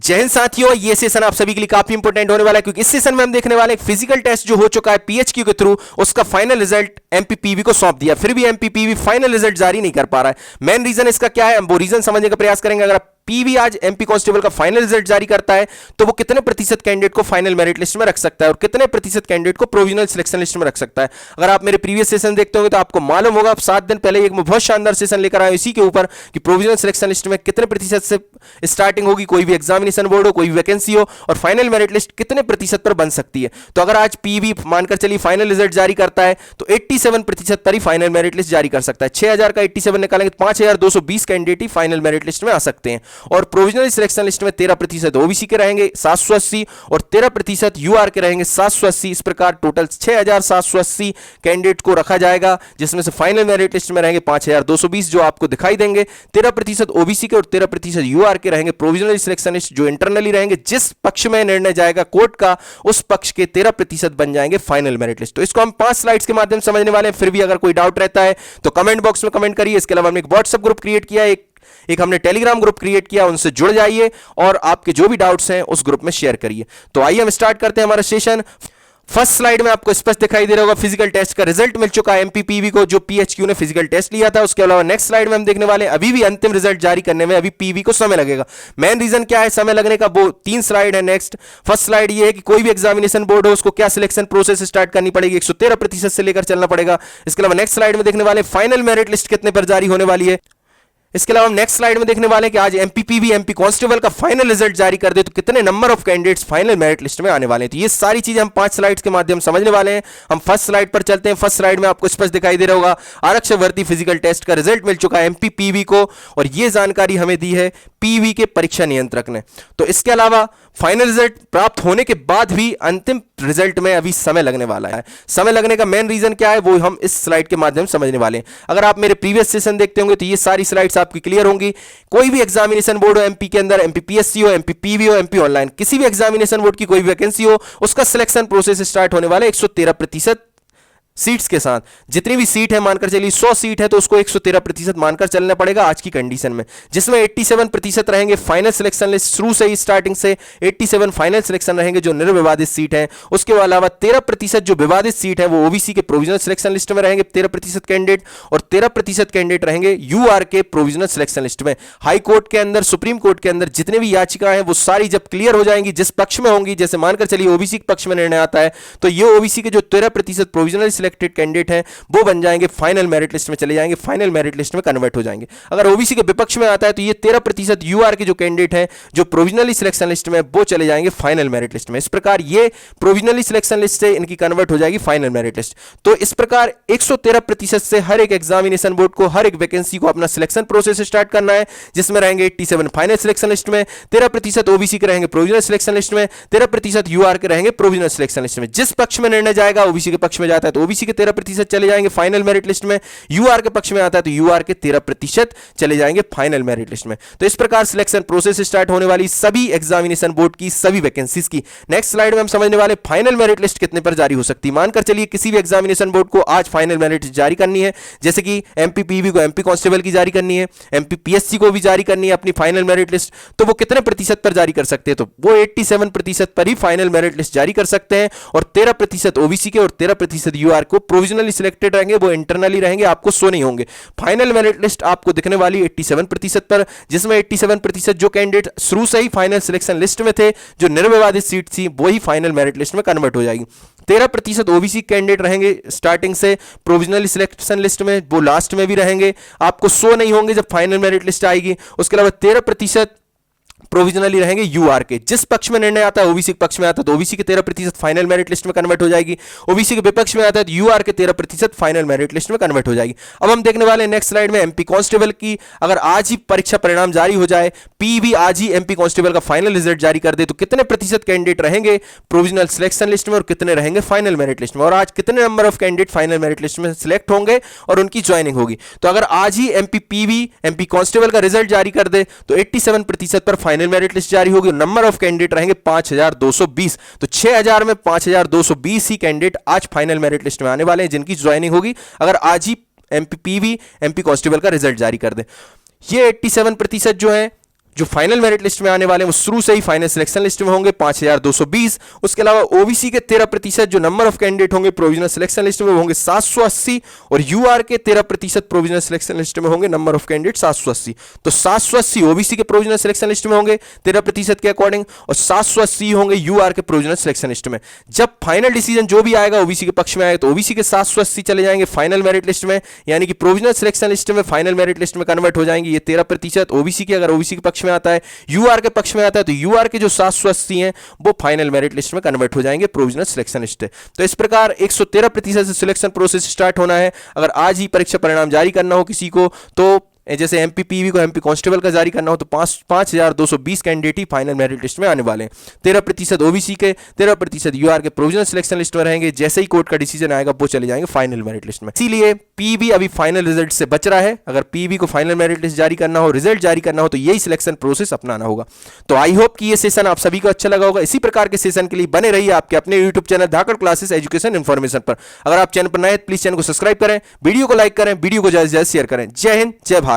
जय हिंद साथियों, ये सेशन आप सभी के लिए काफी इंपॉर्टेंट होने वाला है क्योंकि इस सेशन में हम देखने वाले हैं फिजिकल टेस्ट जो हो चुका है पीएचक्यू के थ्रू, उसका फाइनल रिजल्ट एमपीपीवी को सौंप दिया, फिर भी एमपीपीवी फाइनल रिजल्ट जारी नहीं कर पा रहा है। मेन रीजन इसका क्या है, हम वो रीजन समझने का प्रयास करेंगे। अगर पीवी आज एमपी कांस्टेबल का फाइनल रिजल्ट जारी करता है तो वो कितने प्रतिशत कैंडिडेट को फाइनल मेरिट लिस्ट में रख सकता है और कितने प्रतिशत कैंडिडेट को प्रोविजनल सिलेक्शन लिस्ट में रख सकता है। अगर आप मेरे प्रीवियस सेशन देखते होंगे तो आपको मालूम होगा, 7 दिन पहले एक बहुत शानदार सेशन लेकर आया इसी के ऊपर कि प्रोविजनल सिलेक्शन लिस्ट में कितने प्रतिशत से स्टार्टिंग होगी, कोई भी एग्जामिनेशन बोर्ड हो, कोई भी वैकेंसी हो, और फाइनल मेरिट लिस्ट कितने प्रतिशत पर बन सकती है। तो अगर आज पीवी मानकर चलिए फाइनल रिजल्ट जारी करता है तो 87% पर ही फाइनल मेरिट लिस्ट जारी कर सकता है। 6000 का 87 निकालेंगे तो 5220 कैंडिडेट ही फाइनल मेरिट लिस्ट में आ सकते हैं। और प्रोविजनल सिलेक्शन लिस्ट में 13% ओबीसी के रहेंगे 780 और 13% यूआर के रहेंगे 780। इस प्रकार टोटल 6780 कैंडिडेट को रखा जाएगा, जिसमें से फाइनल मेरिट लिस्ट में रहेंगे 5220 जो आपको दिखाई देंगे। 13% ओबीसी के और 13% यूआर के रहेंगे प्रोविजनल सिलेक्शन लिस्ट जो इंटरनली रहेंगे। जिस पक्ष में निर्णय जाएगा कोर्ट का, उस पक्ष के 13% बन जाएंगे फाइनल मेरिट लिस्ट। तो इसको हम 5 स्लाइड्स के माध्यम से समझने वाले हैं। फिर भी अगर कोई डाउट रहता है तो कमेंट बॉक्स में कमेंट करिए। इसके अलावा हमने एक व्हाट्सएप ग्रुप क्रिएट किया है, एक हमने टेलीग्राम ग्रुप क्रिएट किया, उनसे जुड़ जाइए और आपके जो भी डाउट्स हैं उस ग्रुप में शेयर करिए। तो आइए हम स्टार्ट करते हैं हमारा सेशन। फर्स्ट स्लाइड में आपको स्पष्ट दिखाई दे रहा होगा फिजिकल टेस्ट का रिजल्ट मिल चुका है एमपीपीवी को, जो पीएचक्यू ने फिजिकल टेस्ट लिया था। उसके अलावा नेक्स्ट स्लाइड में हम देखने वाले हैं अभी भी अंतिम रिजल्ट जारी करने में अभी पीवी को समय लगेगा। मेन रीजन क्या है समय लगने का, वो 3 स्लाइड है। नेक्स्ट फर्स्ट स्लाइड ये है कि कोई भी एग्जामिनेशन बोर्ड हो उसको क्या सिलेक्शन प्रोसेस स्टार्ट करनी पड़ेगी, 113% से लेकर चलना पड़ेगा। इसके अलावा नेक्स्ट स्लाइड में देखने वाले फाइनल मेरिट लिस्ट कितने पर जारी होने वाली है। इसके अलावा हम नेक्स्ट स्लाइड में देखने वाले हैं कि आज एमपीपीवी एमपी कांस्टेबल का फाइनल रिजल्ट जारी कर दे तो कितने number of candidates final merit list में आने वाले हैं। तो ये सारी चीजें हम 5 स्लाइड्स के माध्यम से समझने वाले हैं। हम फर्स्ट स्लाइड पर चलते हैं। फर्स्ट स्लाइड में आपको स्पष्ट दिखाई दे रहा होगा आरक्षक भर्ती फिजिकल टेस्ट का रिजल्ट मिल चुका है एमपीपीवी को, और यह जानकारी हमें दी है पीवी के परीक्षा नियंत्रक ने। तो इसके अलावा फाइनल रिजल्ट प्राप्त होने के बाद भी अंतिम रिजल्ट में अभी समय लगने वाला है। समय लगने का मेन रीजन क्या है वो हम इस स्लाइड के माध्यम से समझने वाले हैं। अगर आप मेरे प्रीवियस सेशन देखते होंगे तो ये सारी स्लाइड्स आपकी क्लियर होंगी। कोई भी एग्जामिनेशन बोर्ड हो एमपी के अंदर, एमपीपीएससी हो, एमपीपीवी हो, एमपी ऑनलाइन, किसी भी एग्जामिनेशन बोर्ड की कोई वैकेंसी हो, उसका सिलेक्शन प्रोसेस स्टार्ट होने वाला है 113% सीट्स के साथ। जितनी भी सीट है मानकर चलिए 100 सीट है तो उसको 113% मानकर चलना पड़ेगा आज की कंडीशन में, जिसमें 87% रहेंगे फाइनल सिलेक्शन लिस्ट। शुरू से ही स्टार्टिंग से 87 फाइनल सिलेक्शन रहेंगे जो निर्विवादित सीट है। उसके अलावा 13% जो विवादित सीट है वो ओबीसी के प्रोविजनल सिलेक्शन लिस्ट में रहेंगे 13% कैंडिडेट, और 13% कैंडिडेट रहेंगे यूआर के प्रोविजनल सिलेक्शन लिस्ट में। हाई कोर्ट के अंदर, सुप्रीम कोर्ट के अंदर जितने भी याचिकाएं हैं वो सारी जब क्लियर हो जाएंगी, जिस पक्ष में होंगी, जैसे मानकर चलिए ओबीसी के पक्ष में निर्णय आता है तो ये ओबीसी के जो 13% प्रोविजनल सिलेक्टेड कैंडिडेट हैं वो बन जाएंगे फाइनल मेरिट लिस्ट में चले जाएंगे, फाइनल मेरिट लिस्ट में कन्वर्ट हो जाएंगे। अगर ओबीसी के विपक्ष में आता है तो ये 13% यूआर के जो कैंडिडेट हैं जो प्रोविजनली सिलेक्शन लिस्ट में वो चले जाएंगे फाइनल मेरिट लिस्ट में। इस प्रकार ये प्रोविजनली सिलेक्शन लिस्ट से इनकी कन्वर्ट हो जाएगी फाइनल मेरिट लिस्ट। तो इस प्रकार 113% से हर एक एग्जामिनेशन बोर्ड को हर एक वैकेंसी को अपना सिलेक्शन प्रोसेस स्टार्ट करना है, जिसमें रहेंगे 87 फाइनल सिलेक्शन लिस्ट में, 13% ओबीसी के रहेंगे प्रोविजनल सिलेक्शन लिस्ट में, 13% यूआर के रहेंगे प्रोविजनल सिलेक्शन लिस्ट में। जिस पक्ष में निर्णय जाएगा, ओबीसी के पक्ष में जाता है तो ओबीसी के 13% चले जाएंगे फाइनल मेरिट लिस्ट में, यूआर के पक्ष में आता है तो यूआर के 13% चले जाएंगे फाइनल मेरिट लिस्ट में। तो इस प्रकार सिलेक्शन प्रोसेस स्टार्ट होने वाली सभी एग्जामिनेशन बोर्ड की सभी वैकेंसीज की। नेक्स्ट स्लाइड में हम समझने वाले फाइनल मेरिट लिस्ट कितने पर जारी हो सकती है। मानकर चलिए किसी भी एग्जामिनेशन बोर्ड को आज फाइनल मेरिट लिस्ट जारी करनी है, जैसे कि एमपीपीवी को एमपी कांस्टेबल की जारी करनी है, एमपीपीएससी को भी जारी करनी है अपनी फाइनल मेरिट लिस्ट, तो वो कितने प्रतिशत पर जारी कर सकते हैं, तो वो 87% पर ही फाइनल मेरिट लिस्ट जारी कर सकते हैं। और 13% ओबीसी के और 13% यूआर को प्रोविजनली सिलेक्टेड रहेंगे, वो इंटरनली रहेंगे, आपको शो नहीं होंगे। फाइनल मेरिट लिस्ट आपको दिखने वाली 87% पर, जिसमें 87% जो कैंडिडेट शुरू से ही फाइनल सिलेक्शन लिस्ट में थे, जो निर्विवादित सीट थी, वही फाइनल मेरिट लिस्ट में कन्वर्ट हो जाएगी। 13% ओबीसी कैंडिडेट रहेंगे स्टार्टिंग से प्रोविजनली सिलेक्शन लिस्ट में, वो लास्ट में भी रहेंगे, आपको शो नहीं होंगे जब फाइनल मेरिट लिस्ट आएगी। उसके अलावा 13% प्रोविजनली रहेंगे यूआर के। जिस पक्ष में निर्णय आता है, ओबीसी के पक्ष में आता है तो ओबीसी के 13% फाइनल मेरिट लिस्ट में कन्वर्ट हो जाएगी, ओबीसी के विपक्ष में आता है तो यूआर के 13% फाइनल मेरिट लिस्ट में कन्वर्ट हो जाएगी। अब हम देखने वाले हैं नेक्स्ट स्लाइड में एमपी कांस्टेबल की। अगर आज ही परीक्षा परिणाम जारी हो जाए, पीवी आज ही एमपी कांस्टेबल का फाइनल रिजल्ट जारी कर दे, तो कितने प्रतिशत कैंडिडेट रहेंगे प्रोविजनल सिलेक्शन लिस्ट में और कितने रहेंगे फाइनल मेरिट लिस्ट में, और आज कितने number of candidate final merit list में सिलेक्ट होंगे और उनकी ज्वाइनिंग होगी। तो अगर आज ही एमपीपीवी एमपी कांस्टेबल का रिजल्ट जारी कर दे तो 87% पर फाइनल मेरिट लिस्ट जारी होगी, नंबर ऑफ कैंडिडेट रहेंगे 5220। तो 6000 में 5220 ही कैंडिडेट आज फाइनल मेरिट लिस्ट में आने वाले हैं जिनकी ज्वाइनिंग होगी अगर आज ही एमपीपीवी एमपी कांस्टेबल का रिजल्ट जारी कर दे। ये 87% जो है जो फाइनल मेरिट लिस्ट में आने वाले हैं वो शुरू से ही फाइनल सिलेक्शन लिस्ट में होंगे 5220। उसके अलावा ओबीसी के 13% जो नंबर ऑफ कैंडिडेट होंगे प्रोविजनल सिलेक्शन लिस्ट में वो होंगे 780, और यूआर के 13% प्रोविजनल सिलेक्शन लिस्ट में होंगे नंबर ऑफ कैंडिडेट 780। तो 780 ओबीसी के प्रोविजनल सिलेक्शन लिस्ट में होंगे 13% के अकॉर्डिंग, और 780 होंगे यूआर के प्रोविजनल सिलेक्शन लिस्ट में। जब फाइनल डिसीजन जो भी आएगा ओबीसी के पक्ष में आएगा तो ओबीसी के 780 चले जाएंगे फाइनल मेरिट लिस्ट में, यानी कि प्रोविजनल सिलेक्शन लिस्ट में फाइनल मेरिट लिस्ट में कन्वर्ट हो जाएंगे ये 13% ओबीसी के, अगर ओबीसी के पक्ष में आता है। यूआर के पक्ष में आता है तो यूआर के जो 780 हैं वो फाइनल मेरिट लिस्ट में कन्वर्ट हो जाएंगे प्रोविजनल सिलेक्शन लिस्ट। तो इस प्रकार 113% से सिलेक्शन प्रोसेस स्टार्ट होना है। अगर आज ही परीक्षा परिणाम जारी करना हो किसी को, तो जैसे एमपीपीवी को एमपी कांस्टेबल का जारी करना हो तो 5220 कैंडिडेट ही फाइनल मेरिट लिस्ट में आने वाले हैं। 13% ओबीसी के, 13% यूआर के प्रोविजनल सिलेक्शन लिस्ट में रहेंगे। जैसे ही कोर्ट का डिसीजन आएगा वो चले जाएंगे फाइनल मेरिट लिस्ट में। इसीलिए पीबी अभी फाइनल रिजल्ट से बच रहा है। अगर पीबी को फाइनल मेरिट लिस्ट जारी करना हो, रिजल्ट जारी करना हो, तो यही सिलेक्शन प्रोसेस अपनाना होगा। तो आई होप कि ये सेशन आप सभी को अच्छा लगा होगा। इसी प्रकार के सेशन के लिए बने रहिए आपके अपने यूट्यूब चैनल धाकड़ क्लासेस एजुकेशन इन्फॉर्मेशन पर। अगर आप चैनल पर नए हैं प्लीज चैनल को सब्सक्राइब करें, वीडियो को लाइक करें, वीडियो को ज्यादा से ज्यादा शेयर करें। जय हिंद, जय भारत।